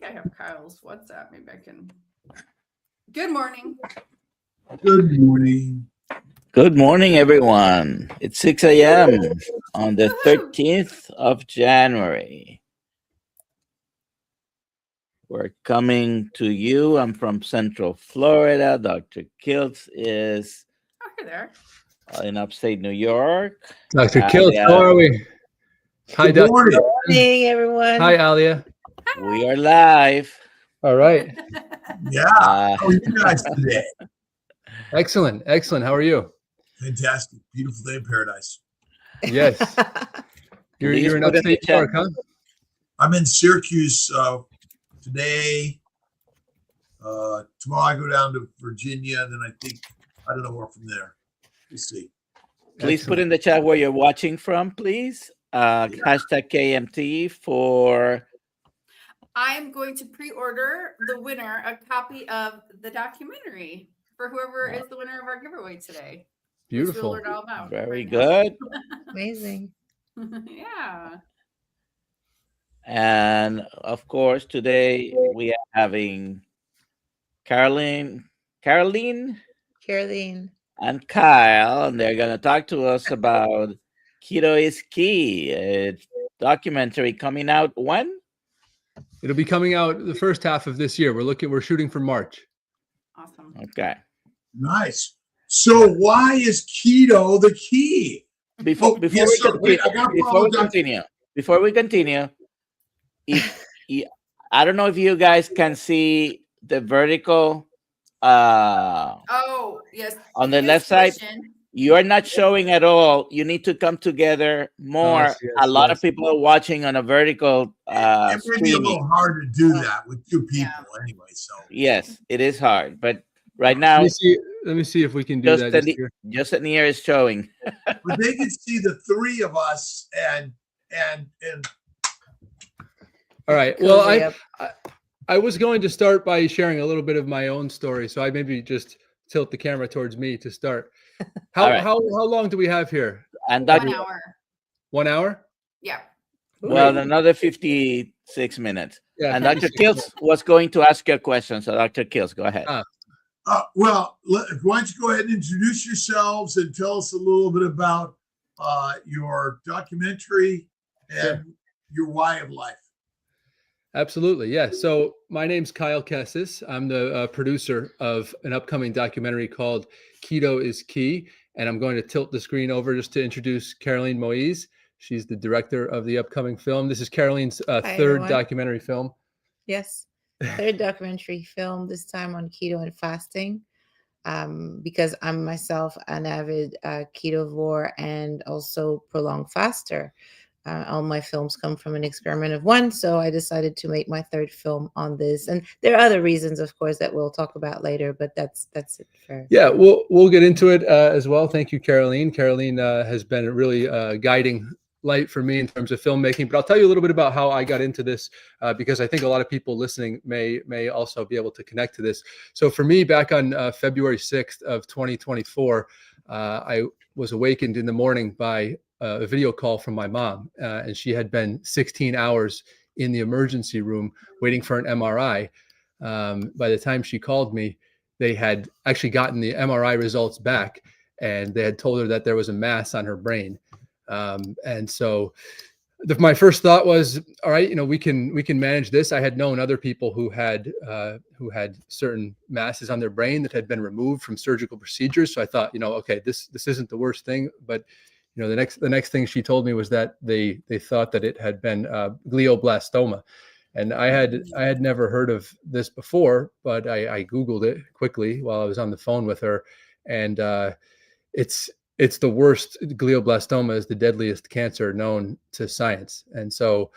I have Kyle's WhatsApp. Maybe I can. Good morning. Good morning. Good morning, everyone. It's 6 a.m. on the 13th of January. We're coming to you. I'm from Central Florida. Dr. Kiltz is Hi there. in upstate New York. Dr. Kiltz, how are we? Hi, Good morning. Good morning, everyone. Hi, Alia. We are live. All right. Yeah. How are you guys today? Excellent. Excellent. How are you? Fantastic. Beautiful day in paradise. Yes. You're in upstate New York, huh? I'm in Syracuse today. Tomorrow I go down to Virginia, and then I don't know where from there. We'll see. Please put in the chat where you're watching from, please. Hashtag KMT for... I'm going to pre-order the winner a copy of the documentary for whoever is the winner of our giveaway today. Beautiful. We'll learn all about Very right good. Amazing. Yeah. And of course, today we are having Caroleen, and Kyle, and they're going to talk to us about Keto Is Key, a documentary coming out when? It'll be coming out the first half of this year. We're shooting for March. Awesome. Okay. Nice. So why is keto the key? Before we continue, I don't know if you guys can see the vertical Oh, yes. on the left side. You are not showing at all. You need to come together more. Yes, a lot of people are watching on a vertical It would be a little hard to do that with two people anyway. So yes, it is hard. But right now, let me see if we can do that. Just near is showing. but they can see the three of us and All right. Well, I was going to start by sharing a little bit of my own story. So I maybe just tilt the camera towards me to start. How long do we have here? And 1 hour. 1 hour? Yeah. Well, another 56 minutes. Yeah. And Dr. Kiltz was going to ask you a question. So Dr. Kiltz, go ahead. Well, why don't you go ahead and introduce yourselves and tell us a little bit about your documentary and your why of life. Absolutely. Yeah. So my name's Kyle Kesses. I'm the producer of an upcoming documentary called Keto Is Key. And I'm going to tilt the screen over just to introduce Caroleen Moise. She's the director of the upcoming film. This is Caroleen's third documentary film. Yes. Third documentary film, this time on keto and fasting. Because I'm myself an avid ketovore and also prolonged faster. All my films come from an experiment of one, so I decided to make my third film on this. And there are other reasons, of course, that we'll talk about later, but that's it. Yeah, we'll get into it as well. Thank you, Caroleen. Caroleen has been a really guiding light for me in terms of filmmaking. But I'll tell you a little bit about how I got into this because I think a lot of people listening may also be able to connect to this. So for me, back on February 6th of 2024, I was awakened in the morning by a video call from my mom, and she had been 16 hours in the emergency room waiting for an MRI. By the time she called me, they had actually gotten the MRI results back, and they had told her that there was a mass on her brain. And so my first thought was, all right, we can manage this. I had known other people who had certain masses on their brain that had been removed from surgical procedures. So I thought, okay, this isn't the worst thing, but the next thing she told me was that they thought that it had been glioblastoma, and I had never heard of this before, but I Googled it quickly while I was on the phone with her, and it's the worst. Glioblastoma is the deadliest cancer known to science, and so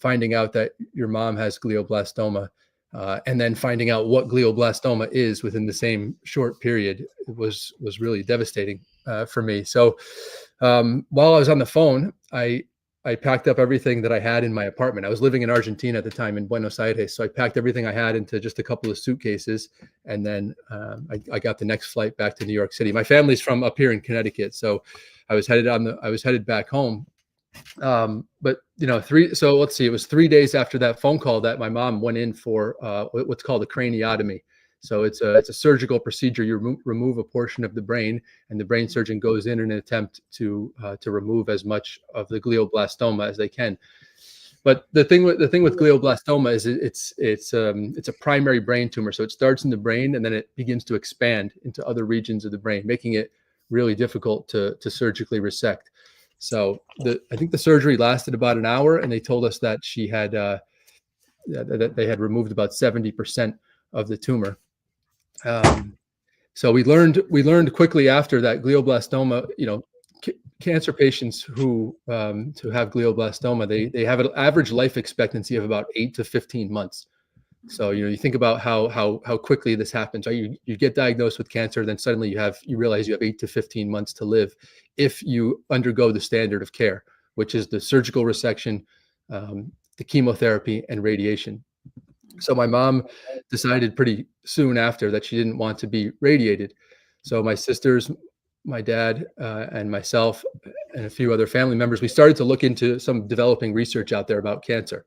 finding out that your mom has glioblastoma. And then finding out what glioblastoma is within the same short period was really devastating for me. So while I was on the phone, I packed up everything that I had in my apartment. I was living in Argentina at the time, in Buenos Aires. So I packed everything I had into just a couple of suitcases. And then I got the next flight back to New York City. My family's from up here in Connecticut. So I was headed back home. But so let's see, it was 3 days after that phone call that my mom went in for what's called a craniotomy. So it's a surgical procedure. You remove a portion of the brain, and the brain surgeon goes in an attempt to remove as much of the glioblastoma as they can. But the thing with glioblastoma is it's a primary brain tumor. So it starts in the brain and then it begins to expand into other regions of the brain, making it really difficult to surgically resect. So I think the surgery lasted about an hour, and they told us that she had that they had removed about 70% of the tumor. So we learned quickly after that glioblastoma, cancer patients who have glioblastoma, they have an average life expectancy of about 8 to 15 months. So you think about how quickly this happens. You get diagnosed with cancer, then suddenly you realize you have 8 to 15 months to live if you undergo the standard of care, which is the surgical resection, the chemotherapy, and radiation. So my mom decided pretty soon after that she didn't want to be radiated. So my sisters, my dad, and myself, and a few other family members, we started to look into some developing research out there about cancer.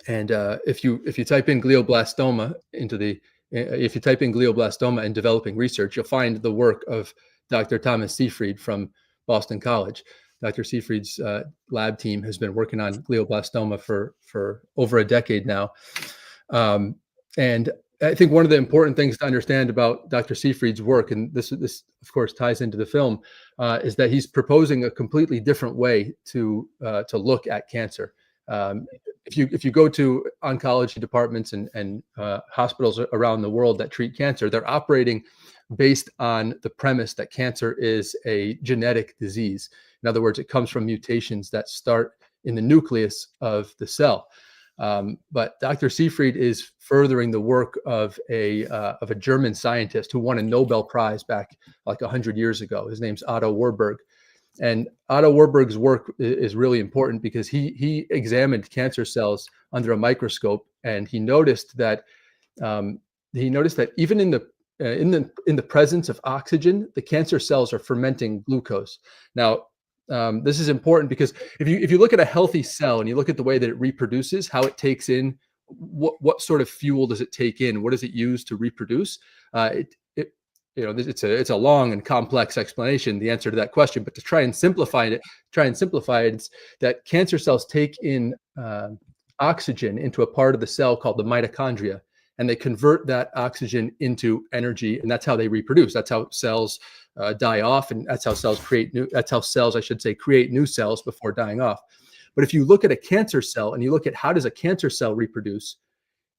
And if you type in glioblastoma and developing research, you'll find the work of Dr. Thomas Seyfried from Boston College. Dr. Seyfried's lab team has been working on glioblastoma for over a decade now. And I think one of the important things to understand about Dr. Seyfried's work, and this of course ties into the film, is that he's proposing a completely different way to look at cancer. If you go to oncology departments and hospitals around the world that treat cancer, they're operating based on the premise that cancer is a genetic disease. In other words, it comes from mutations that start in the nucleus of the cell. But Dr. Seyfried is furthering the work of a German scientist who won a Nobel Prize back like 100 years ago. His name's Otto Warburg. And Otto Warburg's work is really important because he examined cancer cells under a microscope, and he noticed that even in the presence of oxygen, the cancer cells are fermenting glucose. Now, this is important because if you look at a healthy cell and you look at the way that it reproduces, how it takes in, what sort of fuel does it take in, what does it use to reproduce? It's a long and complex explanation, the answer to that question. But to try and simplify it, it's that cancer cells take in oxygen into a part of the cell called the mitochondria, and they convert that oxygen into energy, and that's how they reproduce. That's how cells die off, and that's how cells create new cells before dying off. But if you look at a cancer cell and you look at how does a cancer cell reproduce,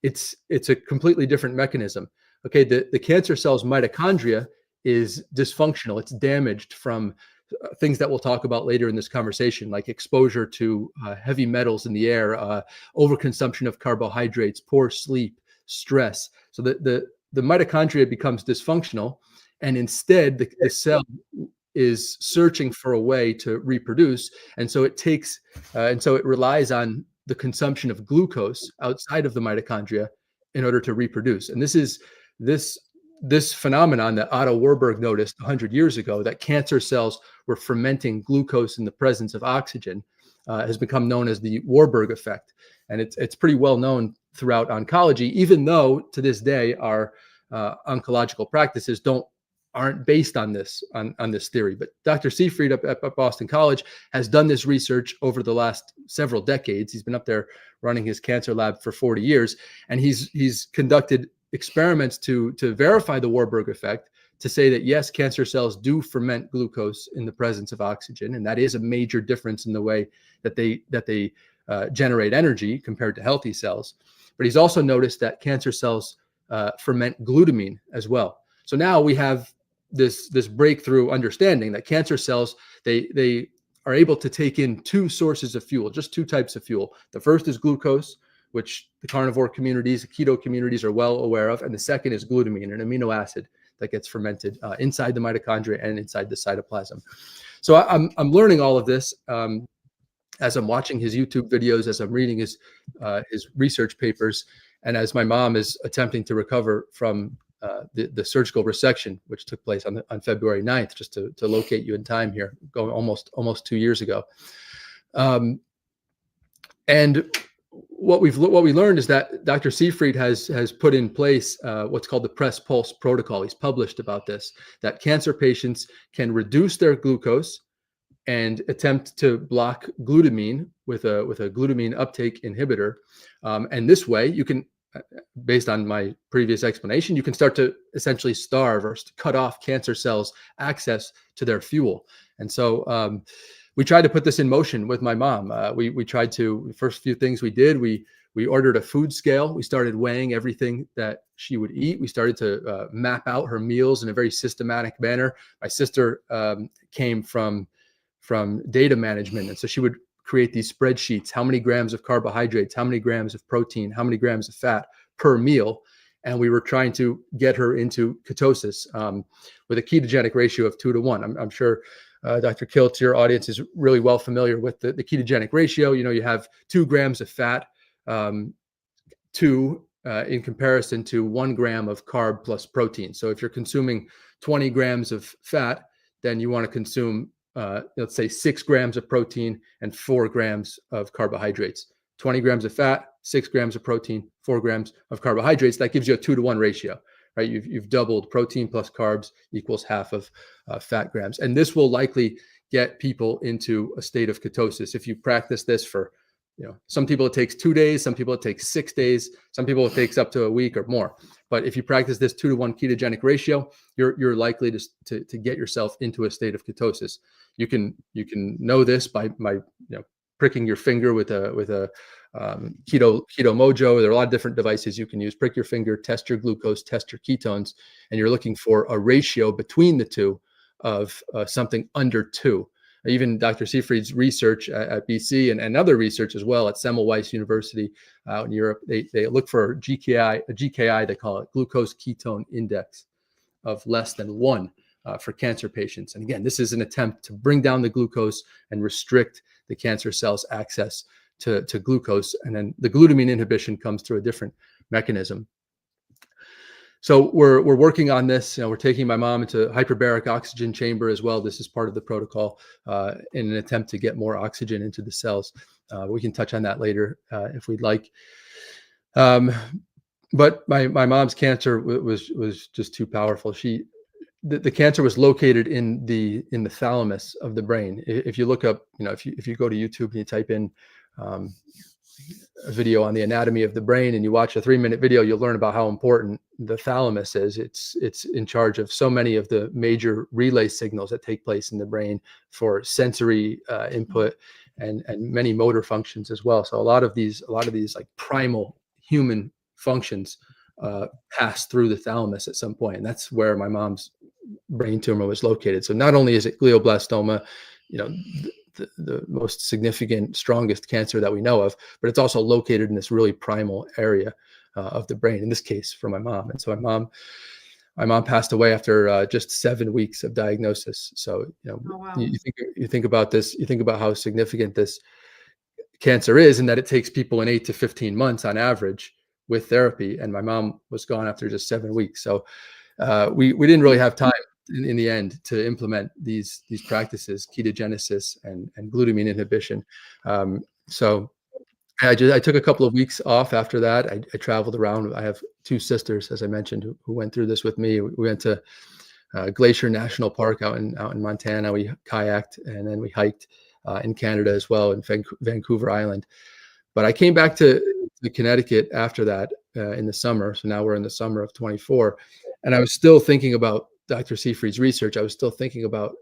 it's a completely different mechanism. Okay, the cancer cell's mitochondria is dysfunctional. It's damaged from things that we'll talk about later in this conversation, like exposure to heavy metals in the air, overconsumption of carbohydrates, poor sleep, stress. So the mitochondria becomes dysfunctional, and instead the cell is searching for a way to reproduce, and so it relies on the consumption of glucose outside of the mitochondria in order to reproduce. And this phenomenon that Otto Warburg noticed 100 years ago, that cancer cells were fermenting glucose in the presence of oxygen, has become known as the Warburg effect. And it's pretty well known throughout oncology, even though to this day our oncological practices aren't based on this theory. But Dr. Seyfried up at Boston College has done this research over the last several decades. He's been up there running his cancer lab for 40 years, and he's conducted experiments to verify the Warburg effect, to say that yes, cancer cells do ferment glucose in the presence of oxygen, and that is a major difference in the way that they generate energy compared to healthy cells. But he's also noticed that cancer cells ferment glutamine as well. So now we have this breakthrough understanding that cancer cells, they are able to take in two sources of fuel, just two types of fuel. The first is glucose, which the carnivore communities, the keto communities are well aware of. And the second is glutamine, an amino acid that gets fermented inside the mitochondria and inside the cytoplasm. So I'm learning all of this as I'm watching his YouTube videos, as I'm reading his research papers, and as my mom is attempting to recover from the surgical resection, which took place on February 9th, just to locate you in time here, going almost 2 years ago. And what we learned is that Dr. Seyfried has put in place what's called the Press Pulse protocol. He's published about this, that cancer patients can reduce their glucose and attempt to block glutamine with a glutamine uptake inhibitor. And this way you can, based on my previous explanation, you can start to essentially starve or cut off cancer cells access to their fuel. And so we tried to put this in motion with my mom. We tried to, the first few things we did, we ordered a food scale. We started weighing everything that she would eat. We started to map out her meals in a very systematic manner. My sister came from data management. And so she would create these spreadsheets, how many grams of carbohydrates, how many grams of protein, how many grams of fat per meal. And we were trying to get her into ketosis with a ketogenic ratio of 2 to 1. I'm sure Dr. Kiltz, your audience is really well familiar with the ketogenic ratio. You know, you have 2 grams of fat in comparison to 1 gram of carb plus protein. So if you're consuming 20 grams of fat, then you want to consume let's say 6 grams of protein and 4 grams of carbohydrates. 20 grams of fat, 6 grams of protein, 4 grams of carbohydrates. That gives you a 2 to 1 ratio, right? You've doubled protein plus carbs equals half of fat grams. And this will likely get people into a state of ketosis. If you practice this for, some people it takes 2 days, some people it takes 6 days, some people it takes up to a week or more. But if you practice this 2 to 1 ketogenic ratio, you're likely to get yourself into a state of ketosis. You can know this by pricking your finger with a keto mojo. There are a lot of different devices you can use. Prick your finger, test your glucose, test your ketones, and you're looking for a ratio between the two of something under 2. Even Dr. Seyfried's research at BC and other research as well at Semmelweis University out in Europe, they look for a GKI, they call it glucose ketone index of less than 1 for cancer patients. And again, this is an attempt to bring down the glucose and restrict the cancer cells' access to glucose. And then the glutamine inhibition comes through a different mechanism. So we're working on this. We're taking my mom into hyperbaric oxygen chamber as well. This is part of the protocol in an attempt to get more oxygen into the cells. We can touch on that later if we'd like. But my mom's cancer was just too powerful. The cancer was located in the thalamus of the brain. If you look up, if you go to YouTube and you type in a video on the anatomy of the brain and you watch a 3-minute video, you'll learn about how important the thalamus is. It's in charge of so many of the major relay signals that take place in the brain for sensory input and many motor functions as well. So a lot of these like primal human functions pass through the thalamus at some point, and that's where my mom's brain tumor was located. So not only is it glioblastoma, the most significant, strongest cancer that we know of, but it's also located in this really primal area of the brain, in this case for my mom. And so my mom passed away after just 7 weeks of diagnosis. So, Oh, wow. you think about this, you think about how significant this cancer is, and that it takes people in 8 to 15 months on average with therapy. And my mom was gone after just 7 weeks. So we didn't really have time in the end to implement these practices, ketogenesis and glutamine inhibition. So I took a couple of weeks off after that. I traveled around. I have 2 sisters, as I mentioned, who went through this with me. We went to Glacier National Park out in Montana. We kayaked, and then we hiked in Canada as well, in Vancouver Island. But I came back to Connecticut after that in the summer. So now we're in the summer of 24, and I was still thinking about Dr. Seyfried's research. I was still thinking about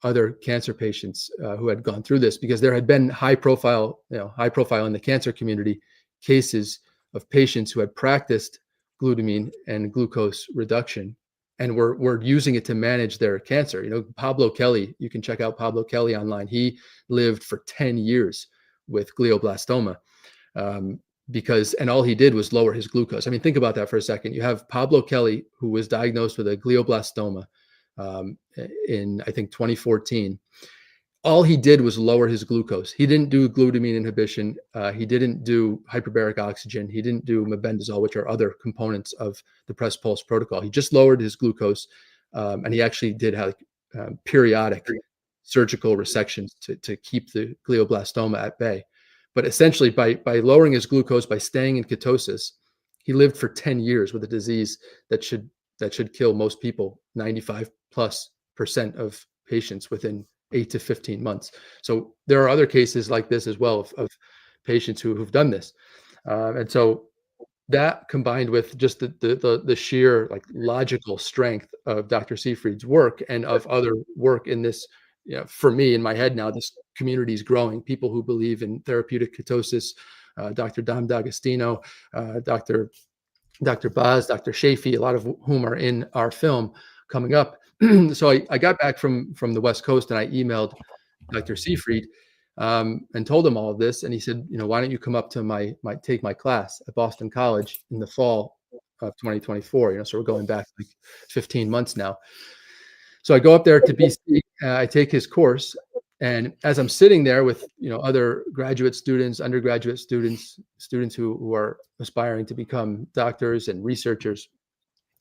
other cancer patients who had gone through this, because there had been high profile in the cancer community cases of patients who had practiced glutamine and glucose reduction and were using it to manage their cancer. Pablo Kelly, you can check out Pablo Kelly online. He lived for 10 years with glioblastoma and all he did was lower his glucose. I mean, think about that for a second. You have Pablo Kelly, who was diagnosed with a glioblastoma in, I think, 2014. All he did was lower his glucose. He didn't do glutamine inhibition. He didn't do hyperbaric oxygen. He didn't do mebendazole, which are other components of the Press Pulse protocol. He just lowered his glucose, and he actually did have periodic surgical resections to keep the glioblastoma at bay. But essentially, by lowering his glucose, by staying in ketosis, he lived for 10 years with a disease that should kill most people, 95+% of patients within 8 to 15 months. So there are other cases like this as well of patients who've done this. And so that, combined with just the sheer like logical strength of Dr. Seyfried's work and of other work in this, for me in my head now, this community is growing. People who believe in therapeutic ketosis, Dr. Dom D'Agostino, Dr. Baz, Dr. Seyfried, a lot of whom are in our film coming up. So I got back from the West Coast and I emailed Dr. Seyfried and told him all of this. And he said, why don't you come up to take my class at Boston College in the fall of 2024? So we're going back like 15 months now. So I go up there to BC, I take his course. And as I'm sitting there with, other graduate students, undergraduate students who are aspiring to become doctors and researchers,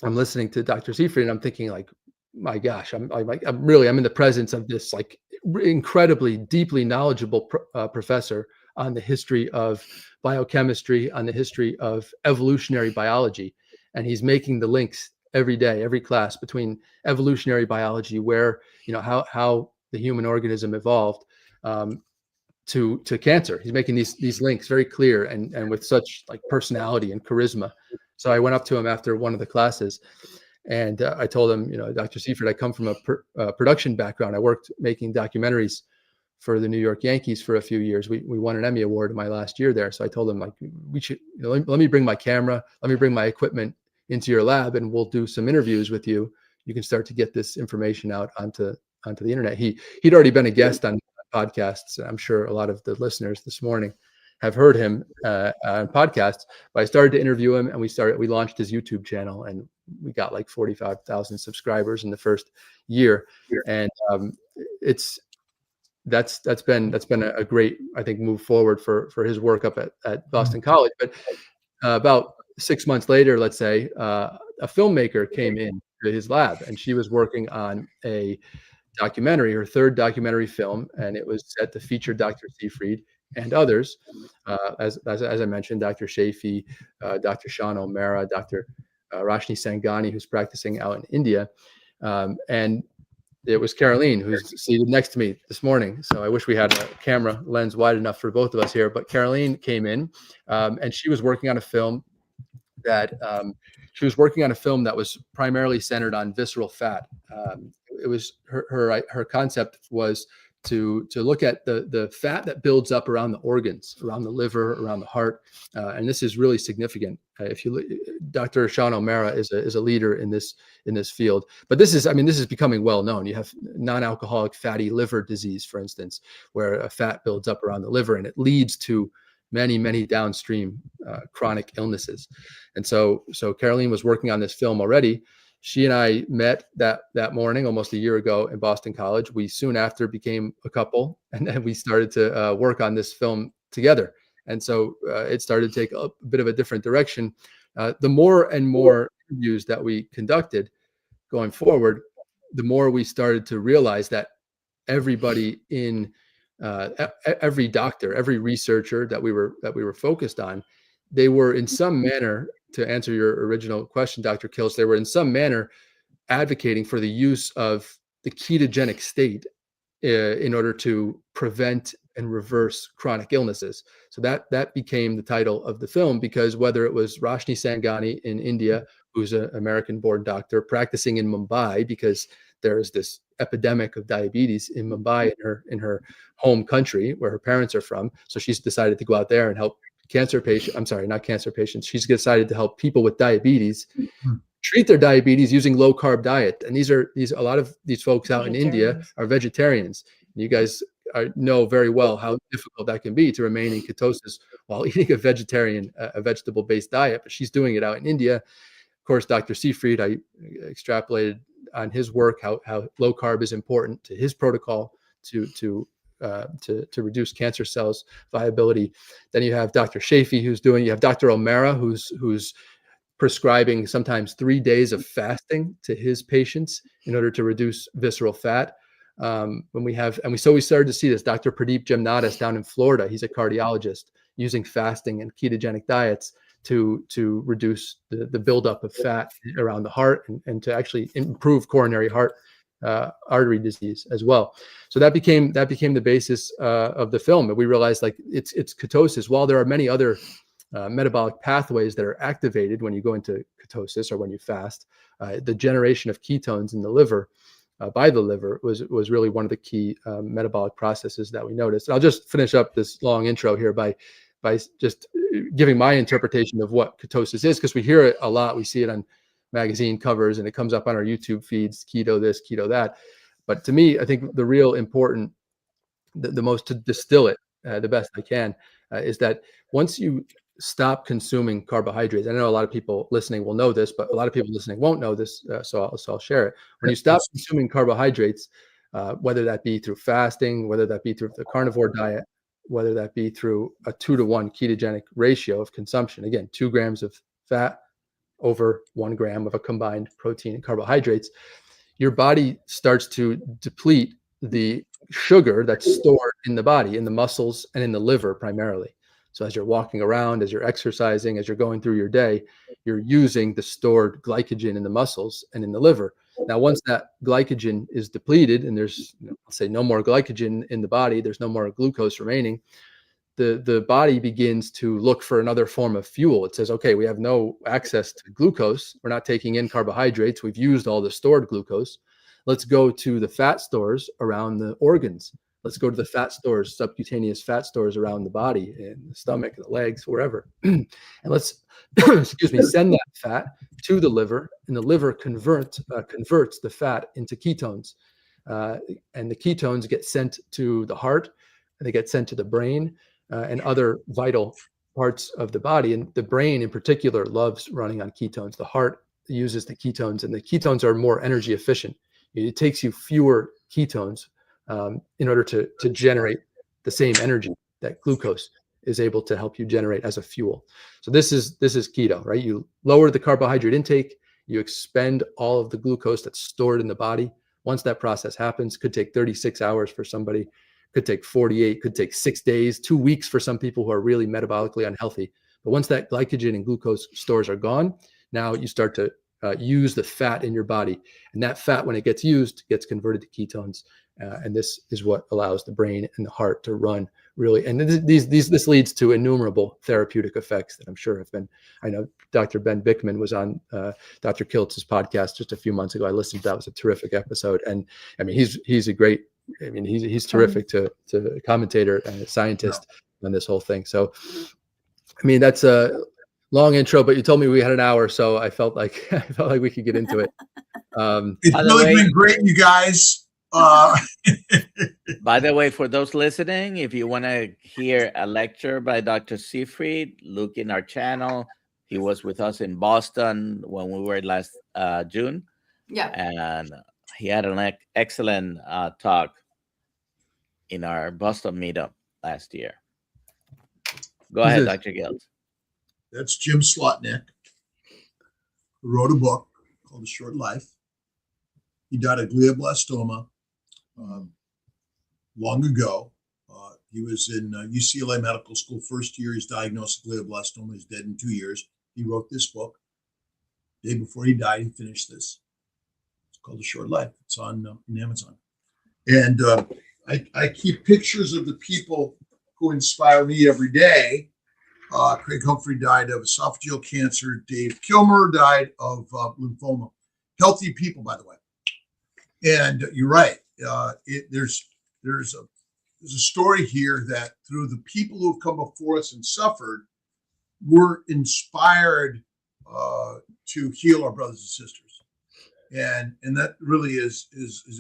I'm listening to Dr. Seyfried and I'm thinking like, my gosh, I'm in the presence of this like incredibly deeply knowledgeable professor on the history of biochemistry, on the history of evolutionary biology. And he's making the links every day, every class, between evolutionary biology, where, how the human organism evolved, to cancer. He's making these links very clear and with such like personality and charisma. So I went up to him after one of the classes and I told him, Dr. Seyfried, I come from a production background. I worked making documentaries for the New York Yankees for a few years. We won an Emmy Award in my last year there. So I told him, like, we should, let me bring my camera, let me bring my equipment into your lab and we'll do some interviews with you. You can start to get this information out onto the internet. He'd already been a guest on podcasts. I'm sure a lot of the listeners this morning have heard him on podcasts, but I started to interview him and we launched his YouTube channel and we got like 45,000 subscribers in the first year. And that's been a great, I think, move forward for his work up at Boston College. But about 6 months later, let's say, a filmmaker came in to his lab and she was working on a documentary, her third documentary film, and it was set to feature Dr. Seyfried and others, as I mentioned, Dr. Seyfried, Dr. Sean O'Mara, Dr. Rashni Sangani, who's practicing out in India, and it was Caroleen, who's seated next to me this morning. So I wish we had a camera lens wide enough for both of us here, but Caroleen came in, and she was working on a film that was primarily centered on visceral fat. It was her concept was to look at the fat that builds up around the organs, around the liver, around the heart, and this is really significant. Dr. Sean O'Mara is a leader in this field, but this is becoming well known. You have non-alcoholic fatty liver disease, for instance, where a fat builds up around the liver and it leads to many downstream chronic illnesses. And so Caroleen was working on this film already. She and I met that morning, almost a year ago, in Boston College. We soon after became a couple, and then we started to work on this film together. And so it started to take a bit of a different direction. The more and more interviews that we conducted going forward, the more we started to realize that everybody in every doctor, every researcher that we were focused on, they were in some manner, to answer your original question, Dr. Kiltz, they were in some manner advocating for the use of the ketogenic state in order to prevent and reverse chronic illnesses. So that became the title of the film, because whether it was Rashni Sangani in India, who's an American-born doctor practicing in Mumbai, because there is this epidemic of diabetes in Mumbai, in her home country where her parents are from. So she's decided to go out there and help she's decided to help people with diabetes treat their diabetes using low carb diet. And a lot of these folks out in India are vegetarians. You guys know very well how difficult that can be to remain in ketosis while eating a vegetable-based diet. But she's doing it out in India. Of course, Dr. Seyfried, I extrapolated on his work how low carb is important to his protocol to reduce cancer cells viability. Then you have Dr. Seyfried you have Dr. O'Mara who's prescribing sometimes 3 days of fasting to his patients in order to reduce visceral fat. So we started to see this. Dr. Pradeep Jamnadas down in Florida, he's a cardiologist, using fasting and ketogenic diets to reduce the buildup of fat around the heart and to actually improve coronary heart artery disease as well. So that became the basis of the film. And we realized, like, it's ketosis. While there are many other metabolic pathways that are activated when you go into ketosis or when you fast, the generation of ketones in the liver by the liver was really one of the key metabolic processes that we noticed. And I'll just finish up this long intro here by just giving my interpretation of what ketosis is, because we hear it a lot. We see it on magazine covers and it comes up on our YouTube feeds, keto this, keto that. But to me, I think the real important, the most, to distill it the best I can, is that once you stop consuming carbohydrates, I know a lot of people listening will know this, but a lot of people listening won't know this, so I'll share it. When you stop consuming carbohydrates, whether that be through fasting, whether that be through the carnivore diet, whether that be through a 2-to-1 ketogenic ratio of consumption, again, 2 grams of fat over 1 gram of a combined protein and carbohydrates, your body starts to deplete the sugar that's stored in the body, in the muscles and in the liver primarily. So as you're walking around, as you're exercising, as you're going through your day, you're using the stored glycogen in the muscles and in the liver. Now, once that glycogen is depleted and there's, let's say, no more glycogen in the body, there's no more glucose remaining, the body begins to look for another form of fuel. It says, okay, we have no access to glucose. We're not taking in carbohydrates. We've used all the stored glucose. Let's go to the fat stores around the organs. Let's go to the fat stores, subcutaneous fat stores around the body, in the stomach, the legs, wherever. And let's, send that fat to the liver, and the liver converts the fat into ketones. And the ketones get sent to the heart, and they get sent to the brain and other vital parts of the body. And the brain in particular loves running on ketones. The heart uses the ketones, and the ketones are more energy efficient. It takes you fewer ketones in order to generate the same energy that glucose is able to help you generate as a fuel. So this is keto, right? You lower the carbohydrate intake, you expend all of the glucose that's stored in the body. Once that process happens, could take 36 hours for somebody, could take 48, could take 6 days, 2 weeks for some people who are really metabolically unhealthy. But once that glycogen and glucose stores are gone, now you start to use the fat in your body. And that fat, when it gets used, gets converted to ketones. And this is what allows the brain and the heart to run really. And this leads to innumerable therapeutic effects that I'm sure have been. I know Dr. Ben Bickman was on Dr. Kiltz's podcast just a few months ago. I listened to that. It was a terrific episode. And I mean, he's a great, I mean, he's terrific to a commentator and a scientist on this whole thing. So, I mean, that's a long intro, but you told me we had an hour, so I felt like we could get into it. It's really been great, you guys. By the way, for those listening, if you want to hear a lecture by Dr. Seyfried, look in our channel. He was with us in Boston when we were last June. Yeah. And he had an excellent talk in our Boston meetup last year. Go ahead, Dr. Kiltz. That's Jim Slotnick, who wrote a book called A Short Life. He died of glioblastoma long ago. He was in UCLA Medical School first year. He's diagnosed with glioblastoma. He's dead in 2 years. He wrote this book. The day before he died, he finished this. It's called A Short Life. It's on Amazon. And I keep pictures of the people who inspire me every day. Craig Humphrey died of esophageal cancer. Dave Kilmer died of lymphoma. Healthy people, by the way. And you're right. There's a story here that through the people who have come before us and suffered, we're inspired to heal our brothers and sisters, and that really is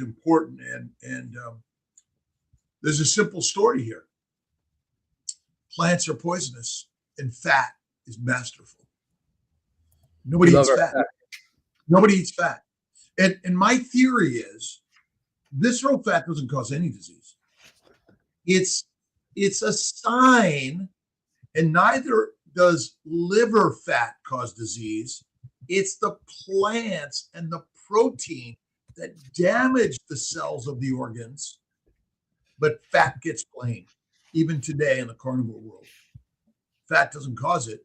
important. And there's a simple story here. Plants are poisonous, and fat is masterful. Nobody eats fat. Nobody eats fat. And my theory is visceral fat doesn't cause any disease. It's a sign, and neither does liver fat cause disease. It's the plants and the protein that damage the cells of the organs, but fat gets blamed. Even today in the carnivore world, fat doesn't cause it.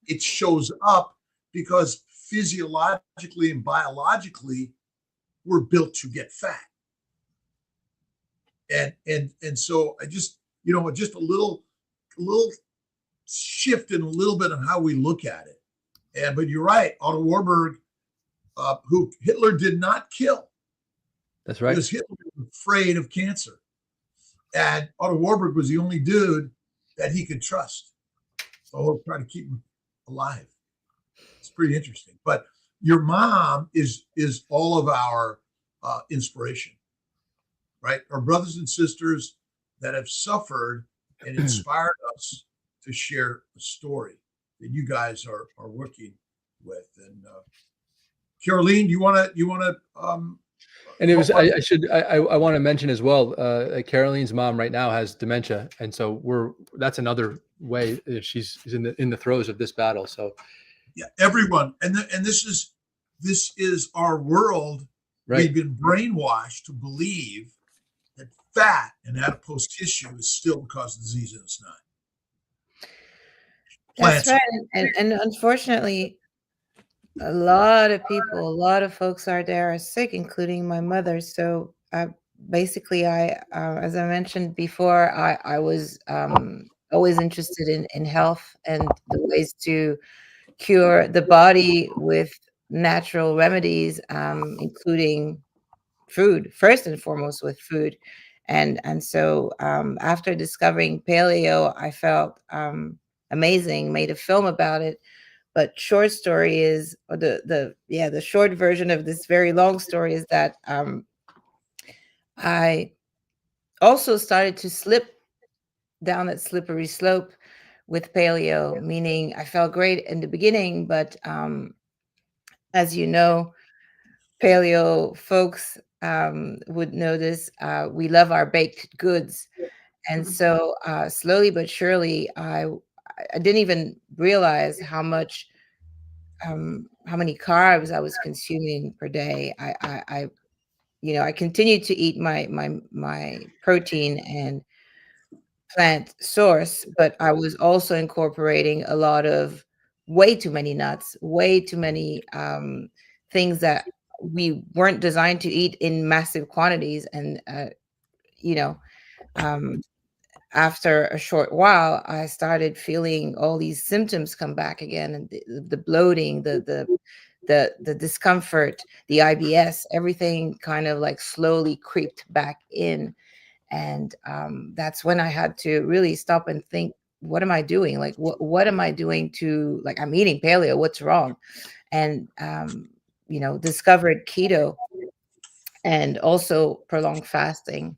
It shows up because physiologically and biologically, we're built to get fat. And so I just, just a little shift in a little bit of how we look at it. But you're right, Otto Warburg, who Hitler did not kill. That's right. Because Hitler was afraid of cancer. And Otto Warburg was the only dude that he could trust. So he'll try to keep him alive. It's pretty interesting. But your mom is all of our inspiration, right? Our brothers and sisters that have suffered and inspired us to share a story that you guys are working with. And Caroleen, you want to and it was, I want to mention as well, Caroline's mom right now has dementia. And so that's another way she's in the throes of this battle. So yeah, everyone. And this is our world. Right. We've been brainwashed to believe that fat and adipose tissue is still the cause of disease, and it's not. That's right. And unfortunately, a lot of folks out there are sick, including my mother. So basically, as I mentioned before, I was always interested in health and the ways to cure the body with natural remedies, including food, first and foremost with food. And so after discovering paleo, I felt amazing, made a film about it. But short story is, or the short version of this very long story is that I also started to slip down that slippery slope with paleo, meaning I felt great in the beginning, but as you know, paleo folks would know this, we love our baked goods. And so slowly but surely, I didn't even realize how many carbs I was consuming per day. I continued to eat my protein and plant source, but I was also incorporating a lot of way too many nuts, way too many things that we weren't designed to eat in massive quantities. And after a short while, I started feeling all these symptoms come back again, and the bloating, the discomfort, the IBS, everything kind of like slowly creeped back in. And that's when I had to really stop and think, what am I doing? Like, what am I doing to, like, I'm eating paleo, what's wrong? And, discovered keto and also prolonged fasting.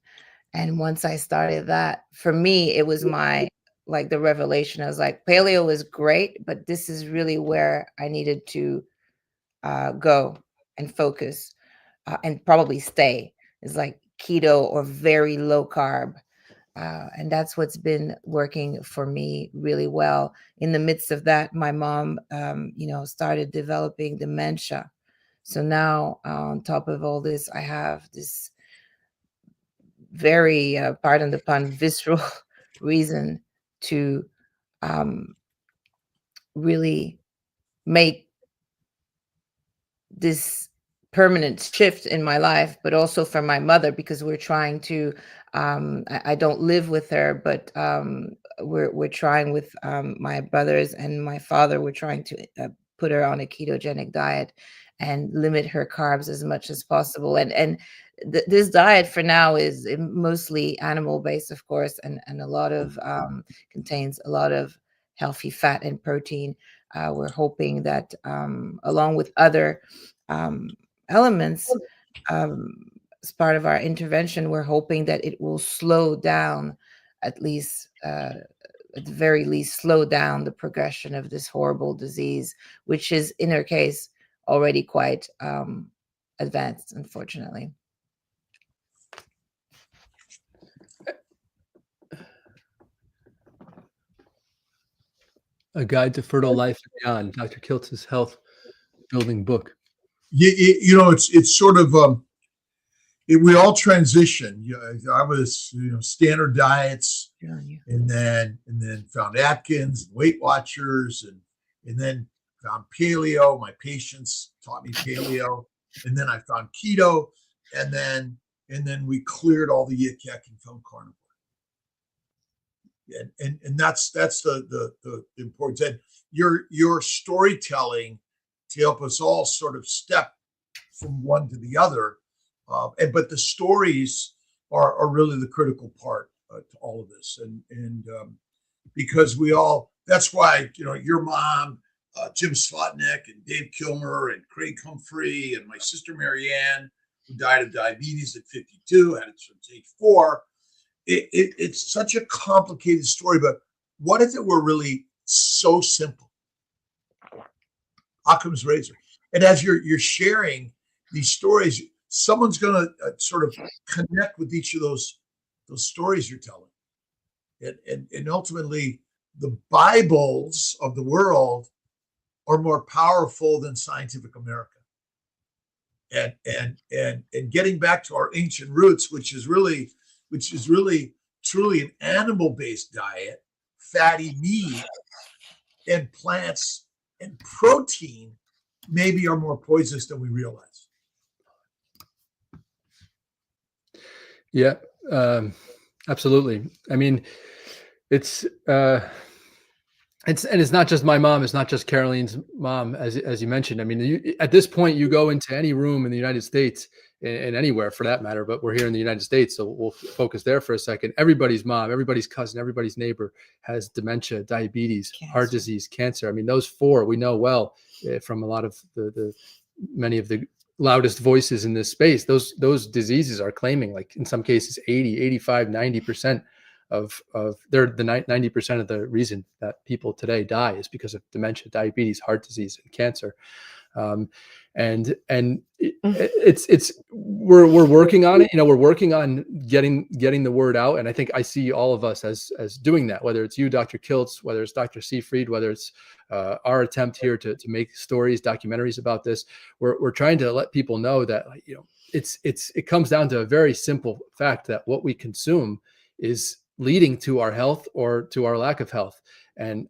And once I started that, for me, it was the revelation. I was like, paleo is great, but this is really where I needed to go and focus and probably stay. It's like keto or very low carb. And that's what's been working for me really well. In the midst of that, my mom, started developing dementia. So now on top of all this, I have this very, pardon the pun, visceral reason to really make this permanent shift in my life, but also for my mother, because we're trying to, I don't live with her, but we're trying with my brothers and my father, we're trying to put her on a ketogenic diet and limit her carbs as much as possible. And this diet for now is mostly animal based, of course, and a lot of contains a lot of healthy fat and protein. We're hoping that along with other elements, as part of our intervention, we're hoping that it will slow down, at least at the very least, slow down the progression of this horrible disease, which is in her case already quite advanced, unfortunately. A Guide to Fertile Life and Beyond, Dr. Kiltz's health building book. It's sort of we all transition. I was, standard diets, Good on you. and then found Atkins and Weight Watchers, and then found paleo. My patients taught me paleo, and then I found keto, and then we cleared all the yik yak and found carnivore. And that's the importance. And your storytelling to help us all sort of step from one to the other, but the stories are really the critical part to all of this, and because that's why your mom, Jim Slotnick, and Dave Kilmer, and Craig Humphrey, and my sister Marianne, who died of diabetes at 52, had it from stage 4. It's such a complicated story, but what if it were really so simple? Occam's razor. And as you're sharing these stories, someone's going to sort of connect with each of those stories you're telling, and ultimately, the Bibles of the world are more powerful than Scientific America. And getting back to our ancient roots, which is really truly an animal-based diet, fatty meat, and plants and protein maybe are more poisonous than we realize. Yeah, absolutely. I mean, it's not just my mom. It's not just Caroline's mom, as you mentioned. I mean, at this point, you go into any room in the United States, and anywhere for that matter, but we're here in the United States, so we'll focus there for a second. Everybody's mom, everybody's cousin, everybody's neighbor has dementia, diabetes, heart disease, cancer. I mean, those 4 we know well from a lot of the many of the loudest voices in this space. Those diseases are claiming, like in some cases, 80, 85, 90% of they're the 90% of the reason that people today die is because of dementia, diabetes, heart disease, and cancer. And we're working on it. We're working on getting the word out. And I think I see all of us as doing that, whether it's you, Dr. Kiltz, whether it's Dr. Seyfried, whether it's our attempt here to make stories, documentaries about this. We're trying to let people know that, it comes down to a very simple fact that what we consume is leading to our health or to our lack of health. And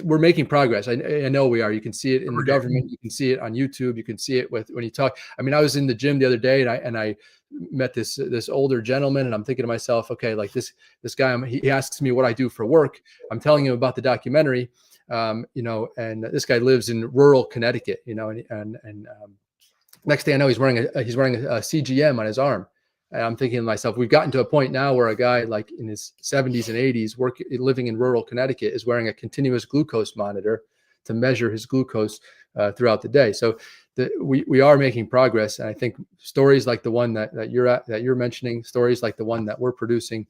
we're making progress. I know we are. You can see it in the government. You can see it on YouTube. You can see it when you talk. I mean, I was in the gym the other day, and I met this older gentleman, and I'm thinking to myself, okay, like this guy, he asks me what I do for work. I'm telling him about the documentary, and this guy lives in rural Connecticut, and next thing I know, he's wearing a CGM on his arm. And I'm thinking to myself, we've gotten to a point now where a guy like in his 70s and 80s, living in rural Connecticut, is wearing a continuous glucose monitor to measure his glucose throughout the day. So we are making progress, and I think stories like the one that you're mentioning, stories like the one that we're producing,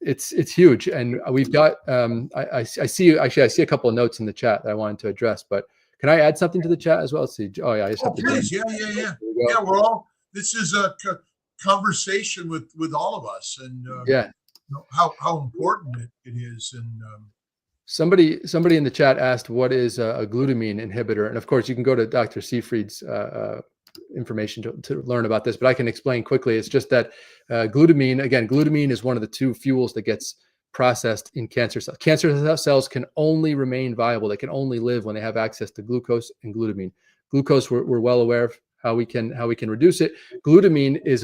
it's huge. And we've got I see a couple of notes in the chat that I wanted to address, but can I add something to the chat as well? Let's see. Oh yeah, I just have to. Please. Yeah. We're all. This is a conversation with all of us, and how important it is. And somebody in the chat asked, what is a glutamine inhibitor? And of course, you can go to Dr. Seyfried's information to learn about this, but I can explain quickly. It's just that glutamine is one of the 2 fuels that gets processed in cancer cells. Cancer cells can only remain viable. They can only live when they have access to glucose and glutamine. Glucose, we're well aware of how we can reduce it. Glutamine is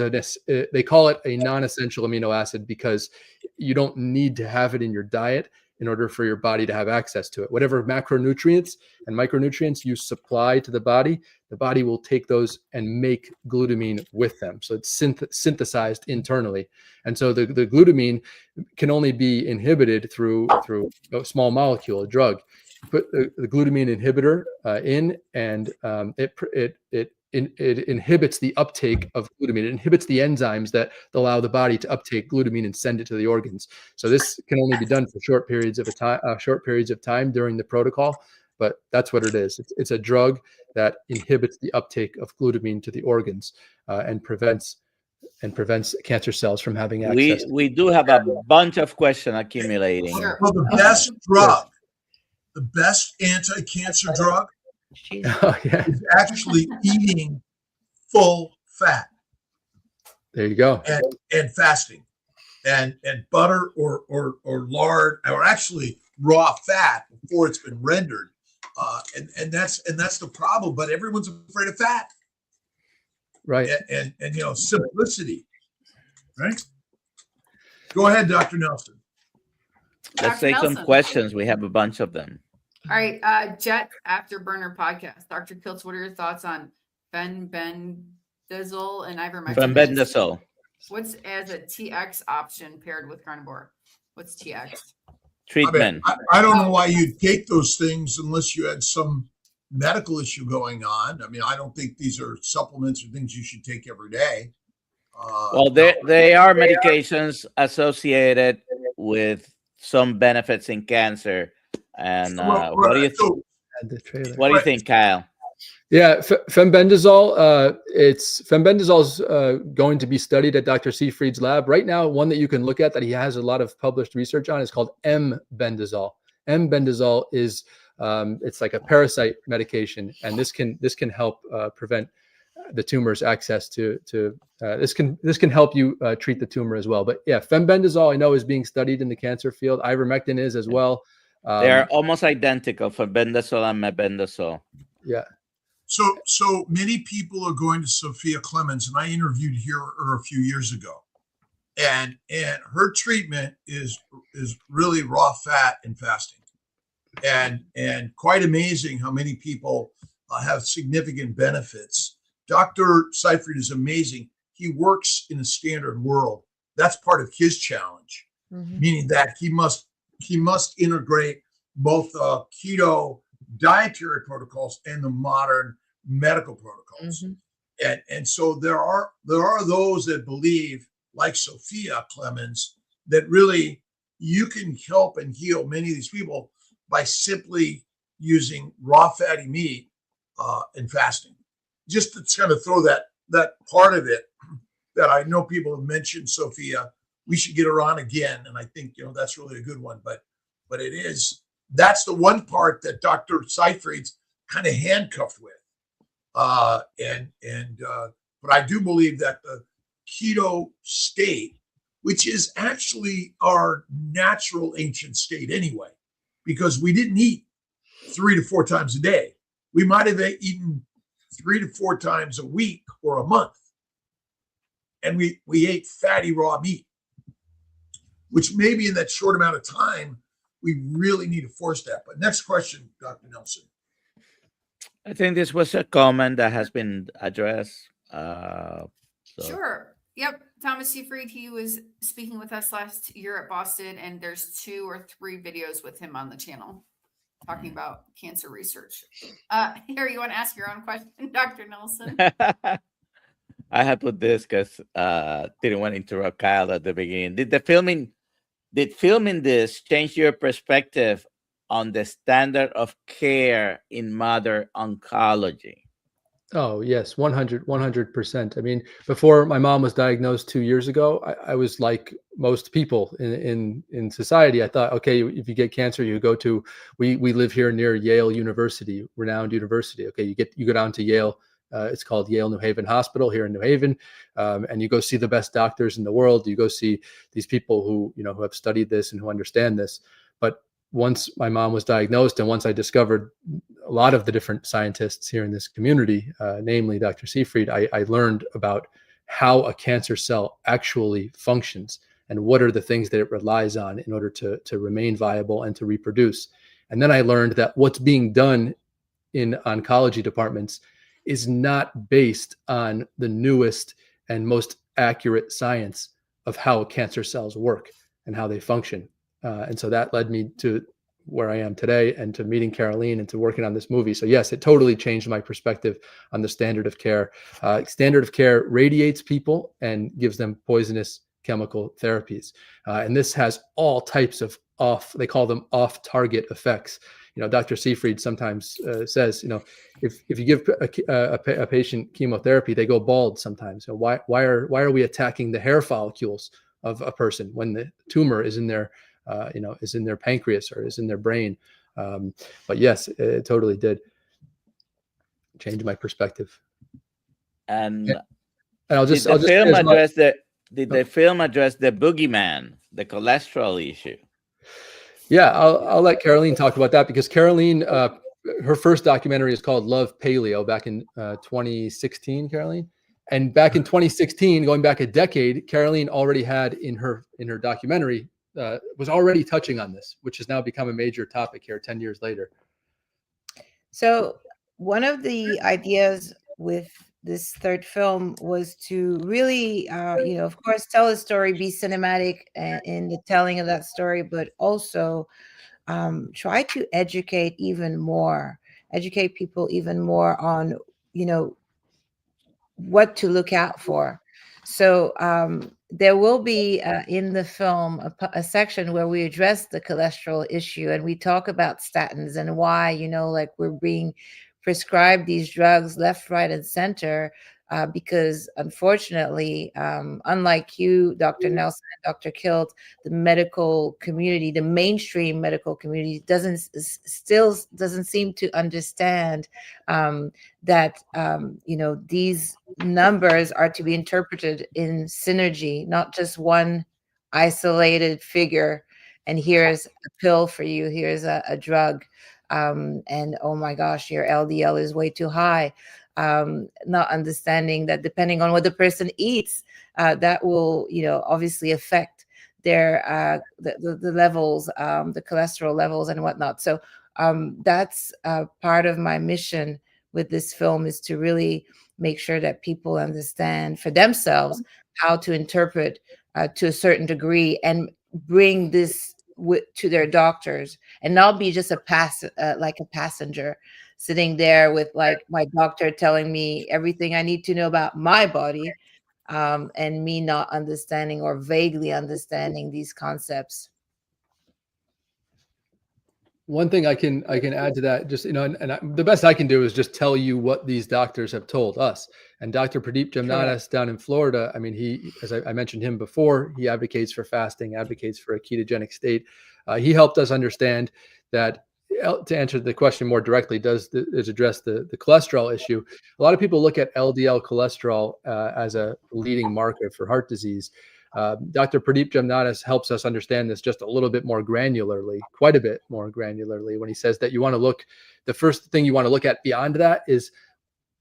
they call it a non-essential amino acid because you don't need to have it in your diet in order for your body to have access to it. Whatever macronutrients and micronutrients you supply to the body will take those and make glutamine with them. So it's synthesized internally. And so the glutamine can only be inhibited through a small molecule, a drug. Put the glutamine inhibitor in, and it inhibits the uptake of glutamine. It inhibits the enzymes that allow the body to uptake glutamine and send it to the organs. So this can only be done for short periods of time during the protocol, but that's what it is. It's a drug that inhibits the uptake of glutamine to the organs and prevents cancer cells from having access. We do have a bunch of questions accumulating. Well, the best drug, the best anti-cancer drug, is actually eating full fat. There you go. and fasting, and butter or lard, or actually raw fat before it's been rendered. And that's the problem. But everyone's afraid of fat, Right. and simplicity, right? Go ahead, Dr. Nelson. Let's Dr. take some Nelson. questions. We have a bunch of them. All right, Jet Afterburner podcast. Dr. Kiltz, what are your thoughts on fenbendazole and ivermectin? Fenbendazole. What's as a TX option paired with carnivore? What's TX? Treatment. I don't know why you'd take those things unless you had some medical issue going on. I mean, I don't think these are supplements or things you should take every day. Well, they are medications associated with some benefits in cancer. And what do you think, Kyle? Yeah, fenbendazole. Fenbendazole is going to be studied at Dr. Seyfried's lab right now. One that you can look at that he has a lot of published research on is called M-bendazole. M-bendazole is it's like a parasite medication, and this can help prevent the tumor's access to this can help you treat the tumor as well. But yeah, fenbendazole I know is being studied in the cancer field. Ivermectin is as well. They're almost identical for fenbendazole and mebendazole. Yeah. So many people are going to Sophia Clemens, and I interviewed her a few years ago, and her treatment is really raw fat and fasting, and quite amazing how many people have significant benefits. Dr. Seyfried is amazing. He works in a standard world. That's part of his challenge, meaning that he must integrate both keto dietary protocols and the modern medical protocols. And so there are those that believe, like Sophia Clemens, that really you can help and heal many of these people by simply using raw fatty meat and fasting. Just to kind of throw that part of it that I know people have mentioned, Sophia, we should get her on again. And I think, that's really a good one, but that's the one part that Dr. Seyfried's kind of handcuffed with. But I do believe that the keto state, which is actually our natural ancient state anyway, because we didn't eat 3 to 4 times a day. We might have eaten 3 to 4 times a week or a month. And we ate fatty raw meat, which maybe in that short amount of time, we really need to force that. But next question, Dr. Nelson. I think this was a comment that has been addressed. Sure. Yep. Thomas Seyfried, he was speaking with us last year at Boston, and there's 2 or 3 videos with him on the channel talking about cancer research. Here, you want to ask your own question, Dr. Nelson? I had put this because didn't want to interrupt Kyle at the beginning. Did filming this change your perspective on the standard of care in modern oncology? Oh, yes, 100%. I mean, before my mom was diagnosed 2 years ago, I was like most people in society. I thought, okay, if you get cancer, you go to, we live here near Yale University, renowned university. Okay, you go down to Yale. It's called Yale New Haven Hospital here in New Haven, and you go see the best doctors in the world. You go see these people who who have studied this and who understand this. But once my mom was diagnosed, and once I discovered a lot of the different scientists here in this community, namely Dr. Seyfried, I learned about how a cancer cell actually functions and what are the things that it relies on in order to remain viable and to reproduce. And then I learned that what's being done in oncology departments is not based on the newest and most accurate science of how cancer cells work and how they function. And so that led me to where I am today and to meeting Caroleen and to working on this movie. So yes, it totally changed my perspective on the standard of care. Standard of care radiates people and gives them poisonous chemical therapies. And this has all types of they call them off-target effects. Dr. Seyfried sometimes says, if you give a patient chemotherapy, they go bald sometimes. So why are we attacking the hair follicles of a person when the tumor is in their is in their pancreas or is in their brain? But yes, it totally did change my perspective. And And I'll Did just the say film as well- address the film address the boogeyman, the cholesterol issue? Yeah, I'll let Caroleen talk about that, because Caroleen, her first documentary is called Love Paleo, back in 2016, Caroleen. And back in 2016, going back a decade, Caroleen already had in her documentary, was already touching on this, which has now become a major topic here 10 years later. So one of the ideas with this third film was to really, of course, tell a story, be cinematic in the telling of that story, but also try to educate people even more on, what to look out for. So there will be in the film a section where we address the cholesterol issue, and we talk about statins and why, like we're being prescribed these drugs left, right, and center, because unfortunately, unlike you, Dr. Nelson and Dr. Kiltz, the medical community, the mainstream medical community still doesn't seem to understand that, these numbers are to be interpreted in synergy, not just one isolated figure. And here's a pill for you, here's a drug. And oh my gosh, your LDL is way too high. Not understanding that depending on what the person eats, that will, obviously affect their the levels, the cholesterol levels and whatnot. So that's part of my mission with this film, is to really make sure that people understand for themselves how to interpret to a certain degree, and bring this to their doctors, and not be just like a passenger sitting there with like my doctor telling me everything I need to know about my body, and me not understanding or vaguely understanding these concepts. One thing I can add to that, just, the best I can do is just tell you what these doctors have told us. And Dr. Pradeep Jamnadas down in Florida, I mean, he, as I mentioned him before, he advocates for fasting, advocates for a ketogenic state. He helped us understand that, to answer the question more directly, is address the cholesterol issue. A lot of people look at LDL cholesterol as a leading marker for heart disease. Dr. Pradeep Jamnadas helps us understand this just a little bit more granularly, quite a bit more granularly, when he says that you want to look, the first thing you want to look at beyond that is,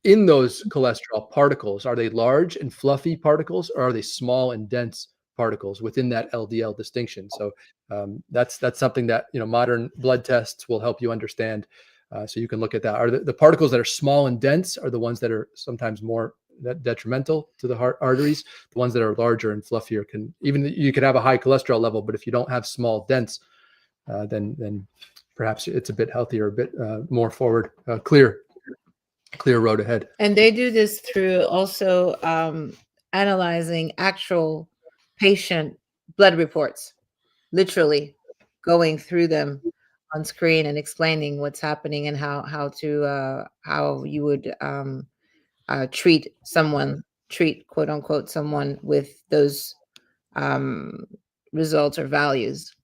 in those cholesterol particles, are they large and fluffy particles, or are they small and dense particles within that LDL distinction? So that's something that, modern blood tests will help you understand. So you can look at that. Are the particles that are small and dense are the ones that are sometimes more detrimental to the heart arteries. The ones that are larger and fluffier you could have a high cholesterol level, but if you don't have small, dense, then perhaps it's a bit healthier, a bit more forward, clear road ahead. And they do this through also analyzing actual patient blood reports, literally going through them on screen and explaining what's happening and how you would treat quote unquote someone with those results or values.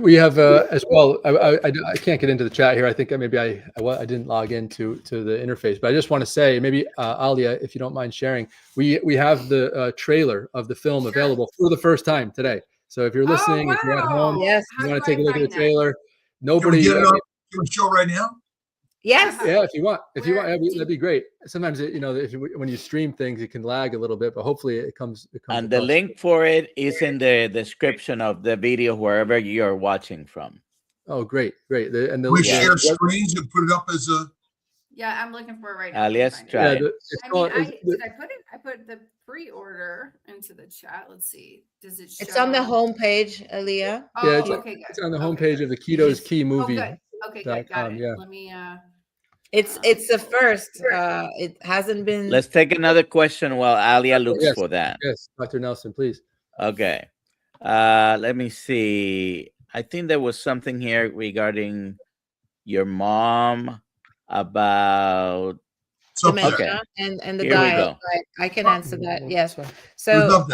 We have as well. I can't get into the chat here. I think maybe I didn't log into the interface, but I just want to say, maybe Alia, if you don't mind sharing, we have the trailer of the film available for the first time today. So if you're listening, if you're at home, yes, you want to take a look at the trailer. Nobody. Can we get it on the show right now? Yes. Yeah, if you want, that'd be great. Sometimes when you stream things, it can lag a little bit, but hopefully it comes. And the link for it is in the description of the video wherever you are watching from. Oh, great! We share screens and put it up as a. Yeah, I'm looking for it right now. Let's try it. Did I put the pre-order into the chat? Let's see. Does it show? It's on the homepage, Aaliyah. Oh, yeah, okay, good. It's on the homepage of the Keto Is Key movie. Oh, good. Okay, good. Got it. Yeah. Let me. It's the first. It hasn't been. Let's take another question while Alia looks for that. Yes, Dr. Nelson, please. Okay. Let me see. I think there was something here regarding your mom about dementia and the diet. I can answer that. Yes. So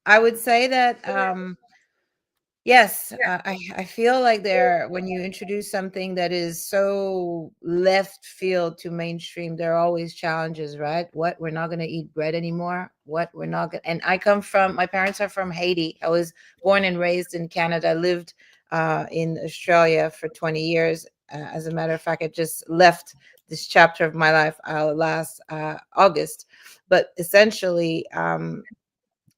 I would say that Yes, I feel like when you introduce something that is so left field to mainstream, there are always challenges, right? What, we're not going to eat bread anymore? What, we're not going, and my parents are from Haiti. I was born and raised in Canada. I lived in Australia for 20 years. As a matter of fact, I just left this chapter of my life last August, but essentially,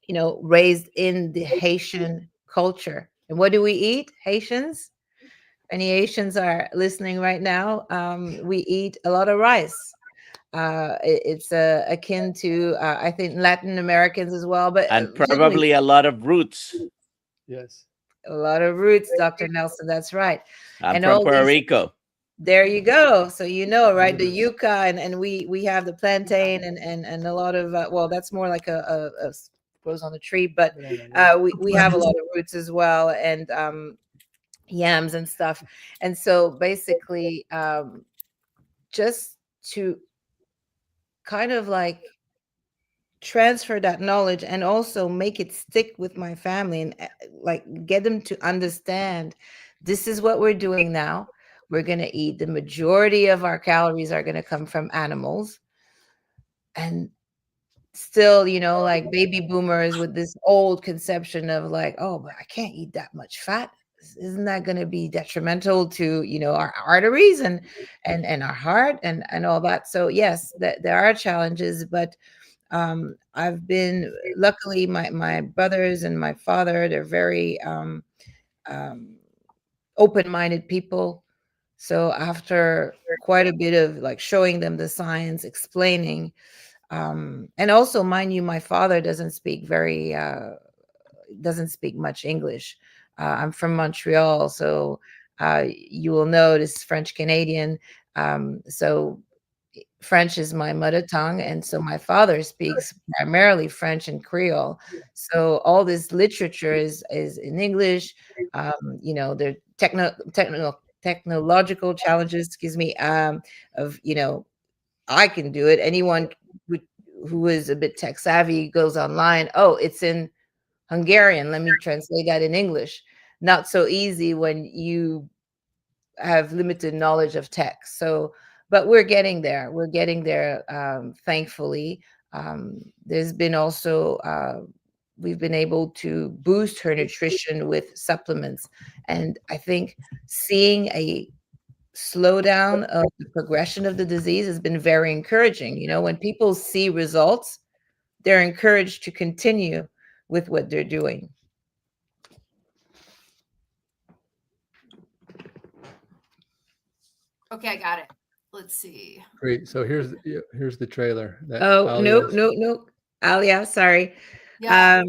raised in the Haitian culture. And what do we eat, Haitians? Any Haitians are listening right now. We eat a lot of rice. It's akin to, I think, Latin Americans as well, but And certainly probably a lot of roots. Yes. a lot of roots, Dr. Nelson. That's right. I'm And from all Puerto these, Rico. there you go. So right, the yuca, and we have the plantain and a lot of well, that's more like a grows on the tree, but we have a lot of roots as well, and yams and stuff. And so basically, just to kind of like transfer that knowledge and also make it stick with my family, and like get them to understand this is what we're doing now. We're going to eat, the majority of our calories are going to come from animals. And still, like baby boomers with this old conception of like, oh, but I can't eat that much fat. Isn't that going to be detrimental to, our arteries and our heart and all that? So yes, there are challenges, but I've been, luckily my brothers and my father, they're very open-minded people. So after quite a bit of like showing them the science, explaining, and also, mind you, my father doesn't speak much English. I'm from Montreal, so you will notice French Canadian. So French is my mother tongue, and so my father speaks primarily French and Creole. So all this literature is in English. There are technological challenges. Excuse me. Of I can do it. Anyone who is a bit tech savvy goes online. Oh, it's in Hungarian. Let me translate that in English. Not so easy when you have limited knowledge of tech. So, but we're getting there. We're getting there, thankfully. There's been also, we've been able to boost her nutrition with supplements. And I think seeing a slowdown of the progression of the disease has been very encouraging. When people see results, they're encouraged to continue with what they're doing. Okay, I got it. Let's see. Great. So here's the trailer. No, Alia, sorry. Yeah.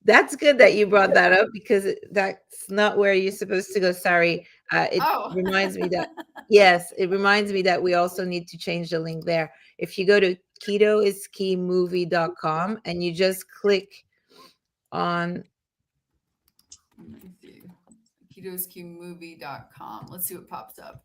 That's good that you brought that up, because that's not where you're supposed to go. Sorry. It reminds me that, yes, it reminds me that we also need to change the link there. If you go to ketoiskeymovie.com and you just click on ketoiskeymovie.com. Let's see what pops up.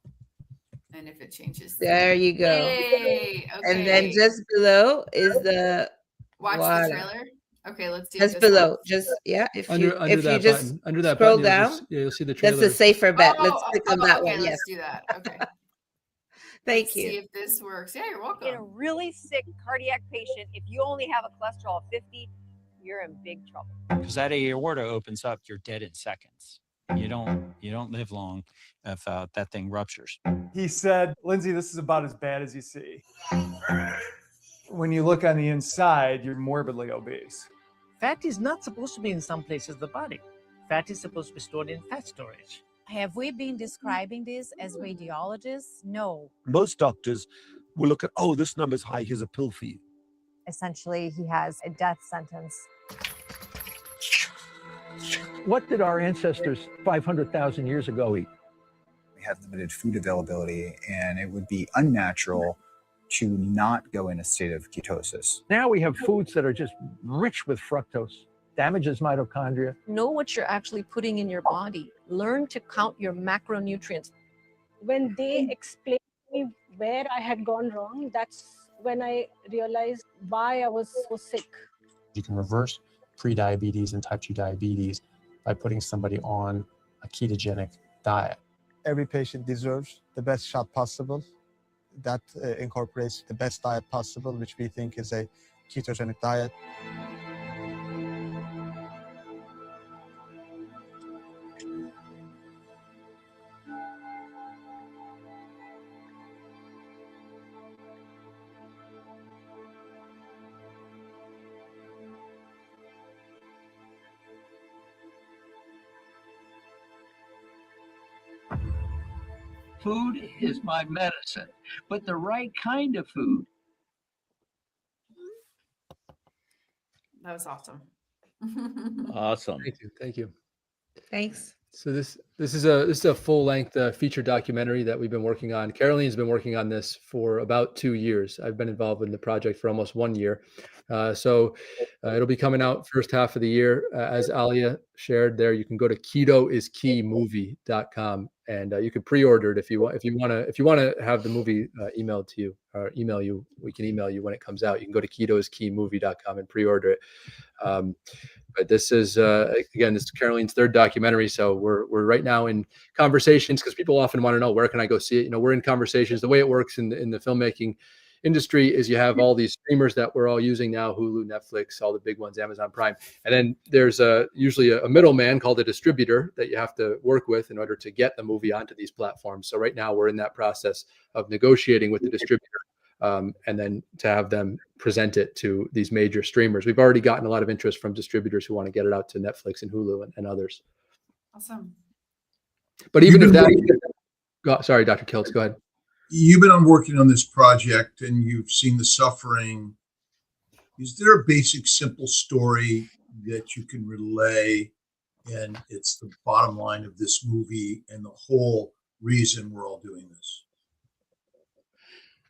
And if it changes. There you go. Yay, okay. And then just below is the watch the trailer. Okay, let's do just below. Works. Just if you just under that scroll button, down, you'll see the trailer. That's a safer bet. Let's click on that okay, one. Let's do that. Okay. Thank you. See if this works. Yeah, you're welcome. In a really sick cardiac patient, if you only have a cholesterol of 50, you're in big trouble. Because that aorta opens up, you're dead in seconds. You don't live long if that thing ruptures. He said, Lindsay, this is about as bad as you see. When you look on the inside, you're morbidly obese. Fat is not supposed to be in some places of the body. Fat is supposed to be stored in fat storage. Have we been describing this as radiologists? No. Most doctors will look at, oh, this number's high, here's a pill for you. Essentially, he has a death sentence. What did our ancestors 500,000 years ago eat? We had limited food availability, and it would be unnatural to not go in a state of ketosis. Now we have foods that are just rich with fructose, damages mitochondria. Know what you're actually putting in your body. Learn to count your macronutrients. When they explained to me where I had gone wrong, that's when I realized why I was so sick. You can reverse pre-diabetes and type 2 diabetes by putting somebody on a ketogenic diet. Every patient deserves the best shot possible. That incorporates the best diet possible, which we think is a ketogenic diet. Food is my medicine, but the right kind of food. That was awesome. Awesome. Thank you. Thanks. So this is a full length feature documentary that we've been working on. Caroleen's been working on this for about 2 years. I've been involved in the project for almost 1 year. So it'll be coming out first half of the year. As Alia shared there, you can go to ketoiskeymovie.com and you can pre-order it if you want to have the movie emailed to you or email you. We can email you when it comes out. You can go to ketoiskeymovie.com and pre-order it. But this is again, this is Caroleen's third documentary. So we're right now in conversations because people often want to know, where can I go see it? We're in conversations. The way it works in the filmmaking industry is you have all these streamers that we're all using now: Hulu, Netflix, all the big ones, Amazon Prime, and then there's usually a middleman called a distributor that you have to work with in order to get the movie onto these platforms. So right now we're in that process of negotiating with the distributor. And then to have them present it to these major streamers. We've already gotten a lot of interest from distributors who want to get it out to Netflix and Hulu and others. Awesome. But even if that, sorry, Dr. Kiltz, go ahead. You've been working on this project and you've seen the suffering. Is there a basic, simple story that you can relay? And it's the bottom line of this movie and the whole reason we're all doing this.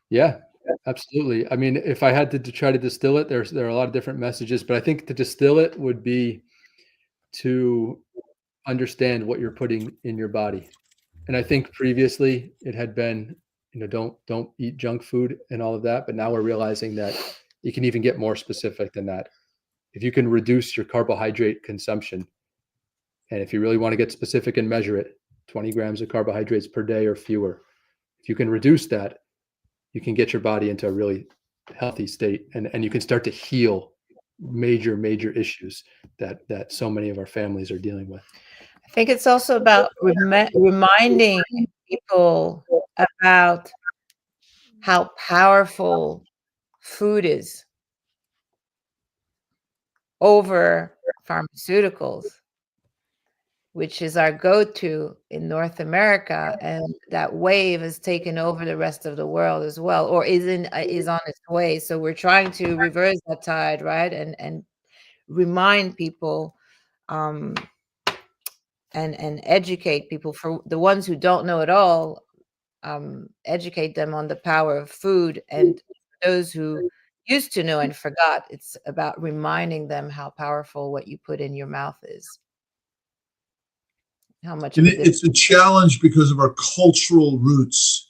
Yeah. Absolutely. I mean, if I had to try to distill it, there are a lot of different messages, but I think to distill it would be to understand what you're putting in your body. And I think previously it had been, don't eat junk food and all of that. But now we're realizing that you can even get more specific than that. If you can reduce your carbohydrate consumption, and if you really want to get specific and measure it, 20 grams of carbohydrates per day or fewer, if you can reduce that, you can get your body into a really healthy state, and you can start to heal major issues that so many of our families are dealing with. I think it's also about reminding people about how powerful food is over pharmaceuticals, which is our go-to in North America, and that wave has taken over the rest of the world as well, or is on its way. So we're trying to reverse that tide, right? And remind people, and educate people. For the ones who don't know at all, educate them on the power of food, and those who used to know and forgot, it's about reminding them how powerful what you put in your mouth is. How much it's a challenge because of our cultural roots,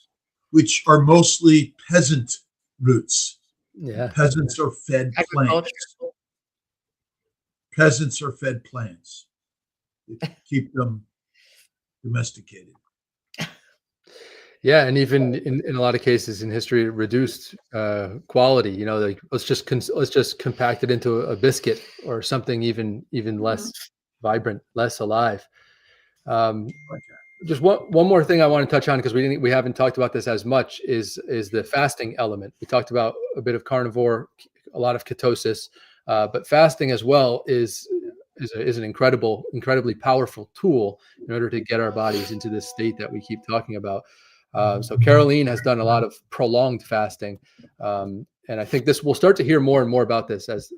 which are mostly peasant roots. Yeah, peasants are fed plants. Peasants are fed plants. Keep them domesticated. Yeah, and even in a lot of cases in history, reduced quality. Like let's just compact it into a biscuit or something even less vibrant, less alive. Just one more thing I want to touch on, because we haven't talked about this as much, is the fasting element. We talked about a bit of carnivore, a lot of ketosis, but fasting as well is an incredibly powerful tool in order to get our bodies into this state that we keep talking about. So Caroleen has done a lot of prolonged fasting, and I think we'll start to hear more and more about this as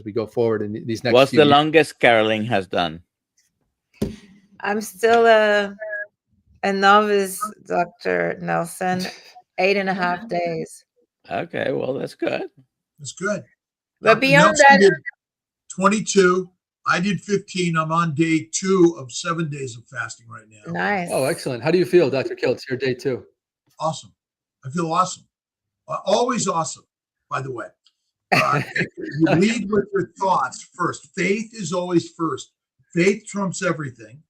we go forward in these next. What's few the years. longest Caroleen has done? I'm still a novice, Dr. Nelson. 8.5 days. Okay, well, that's good. That's good. But Dr. beyond Nelson that, did 22. I did 15. I'm on day 2 of 7 days of fasting right now. Nice. Oh, excellent. How do you feel, Dr. Kiltz? Your day 2. Awesome. I feel awesome. Always awesome, by the way. You lead with your thoughts first. Faith is always first. Faith trumps everything.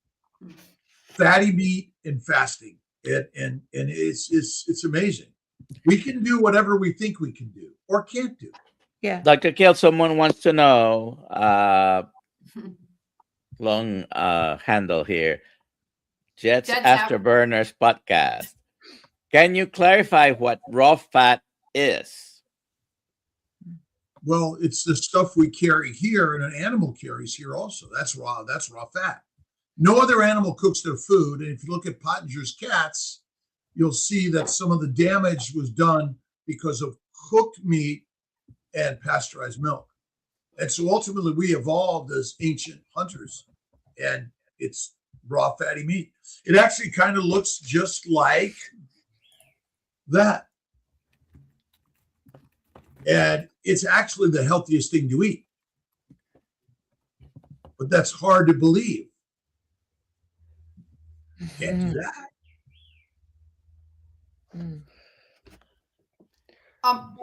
Fatty meat and fasting, and it's amazing. We can do whatever we think we can do or can't do. Yeah. Dr. Kiltz, someone wants to know, long handle here, Jets Afterburners podcast. Can you clarify what raw fat is? Well, it's the stuff we carry here, and an animal carries here also. That's raw fat. No other animal cooks their food. And if you look at Pottinger's cats, you'll see that some of the damage was done because of cooked meat and pasteurized milk. And so ultimately we evolved as ancient hunters, and it's raw fatty meat. It actually kind of looks just like that. And it's actually the healthiest thing to eat. But that's hard to believe. You can't do that.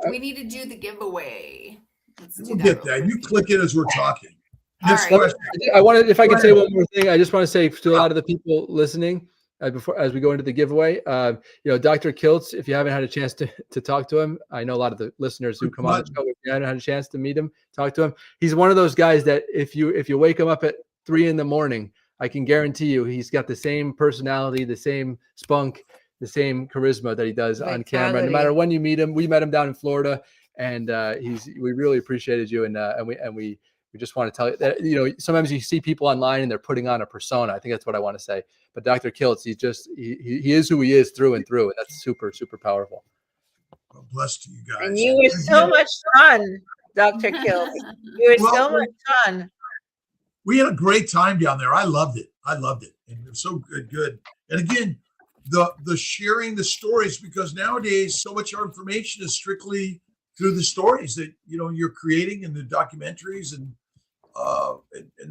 We need to do the giveaway. We'll get that. You click it as we're talking. Next question. I wanted, if I could say one more thing, I just want to say to a lot of the people listening, before as we go into the giveaway, Dr. Kiltz, if you haven't had a chance to talk to him, I know a lot of the listeners who come on the show, if you haven't had a chance to meet him, talk to him. He's one of those guys that if you wake him up at 3 a.m, I can guarantee you he's got the same personality, the same spunk, the same charisma that he does on camera. No matter when you meet him, we met him down in Florida, and we really appreciated you, and we just want to tell you that sometimes you see people online and they're putting on a persona. I think that's what I want to say. But Dr. Kiltz, he is who he is through and through, and that's super, super powerful. Well, bless to you guys. And you were so much fun, Dr. Kiltz. You were so much fun. We had a great time down there. I loved it. And it was so good. And again, the sharing the stories, because nowadays so much of our information is strictly through the stories that you're creating in the documentaries, and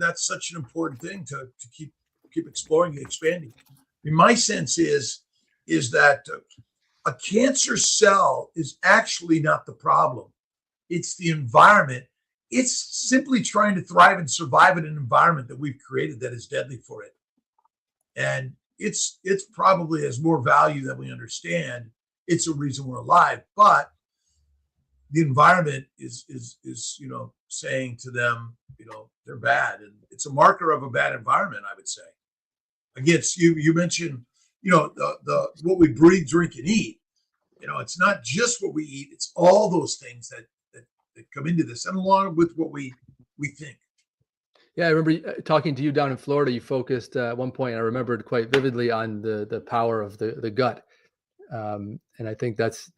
that's such an important thing to keep exploring and expanding. I mean, my sense is that a cancer cell is actually not the problem. It's the environment. It's simply trying to thrive and survive in an environment that we've created that is deadly for it. And it's probably has more value than we understand. It's a reason we're alive, but the environment is saying to them, they're bad, and it's a marker of a bad environment, I would say. Again, you mentioned, the what we breathe, drink, and eat. It's not just what we eat; it's all those things that come into this, and along with what we think. Yeah, I remember talking to you down in Florida. You focused at one point, I remembered quite vividly, on the power of the gut, and I think that's.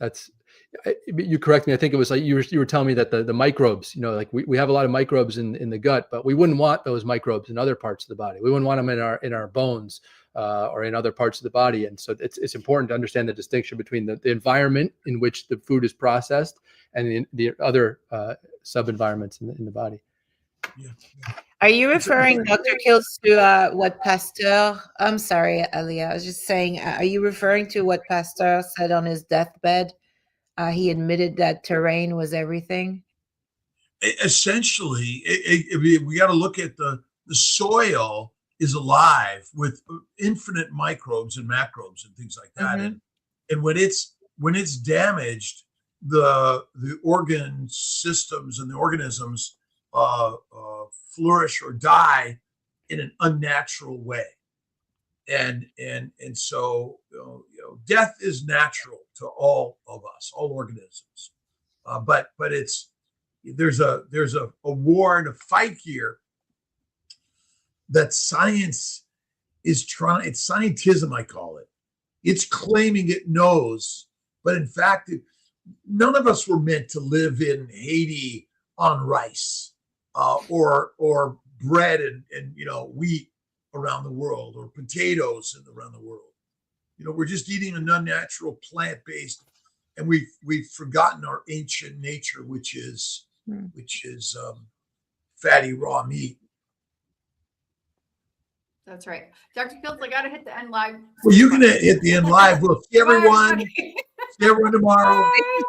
You correct me. I think it was like you were telling me that the microbes, like we have a lot of microbes in the gut, but we wouldn't want those microbes in other parts of the body. We wouldn't want them in our bones or in other parts of the body. And so it's important to understand the distinction between the environment in which the food is processed and the other sub-environments in the body. Yeah. Are you referring, Dr. Kiltz, to what Pasteur? I'm sorry, Aliyah. I was just saying, are you referring to what Pasteur said on his deathbed? He admitted that terrain was everything. Essentially, we got to look at the soil is alive with infinite microbes and macrobes and things like that. Mm-hmm. And when it's damaged, the organ systems and the organisms flourish or die in an unnatural way. And so death is natural to all of us, all organisms, but there's a war and a fight here that science is trying. It's scientism, I call it. It's claiming it knows, but in fact, none of us were meant to live in Haiti on rice or bread and wheat around the world, or potatoes around the world. We're just eating an unnatural plant-based, and we've forgotten our ancient nature, which is fatty raw meat. That's right. Dr. Kiltz, I got to hit the end live. Well, you can hit the end live. We'll see everyone. See everyone tomorrow. Thank you